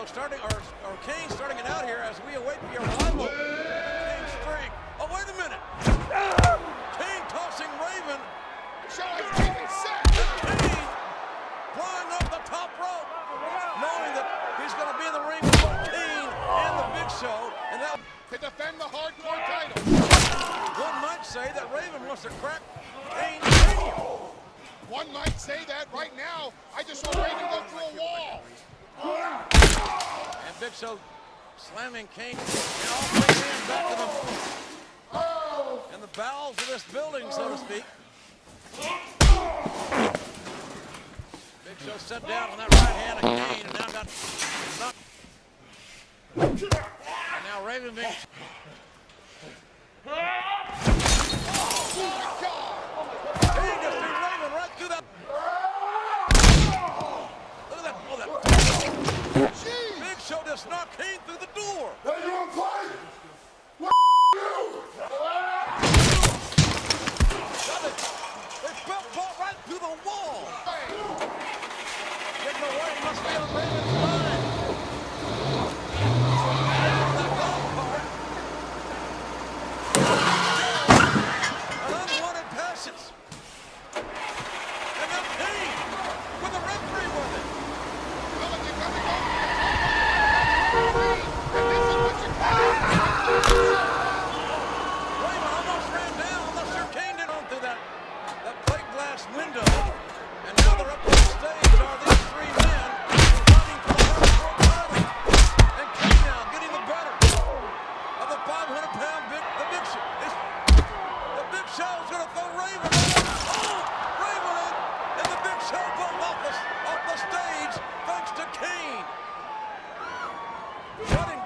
Show starting, or Kane starting it out here as we await the arrival of Kane's strength. Oh, wait a minute. Kane tossing Raven. Kane flying up the top rope, knowing that he's going to be in the ring with both Kane and the Big Show, and that to defend the hardcore title. One might say that Raven wants to crack Kane's cranium. One might say that right now. I just saw Raven go through a wall. And Big Show slamming Kane and all three men back to the in the bowels of this building, so to speak. Big Show set down on that right hand of Kane, and now got knocked. And now Raven being. Kane just threw Raven right through that. Look at that. Oh, that. Big Show just knocked Kane through the door. Hey, you want to play? What you? They fell right through the wall. Getting away must be on Raven's mind. That golf cart. An unwanted passes. And now Kane with the referee with it. Raven almost ran down. I'm not sure Kane did on through that plate glass window. And now they're up on the stage. Are these three men fighting for the hardcore title? And Kane now getting the better of the 500-pound the Big Show. The Big Show's going to throw Raven. Oh, Raven and the Big Show both off the stage thanks to Kane. Cutting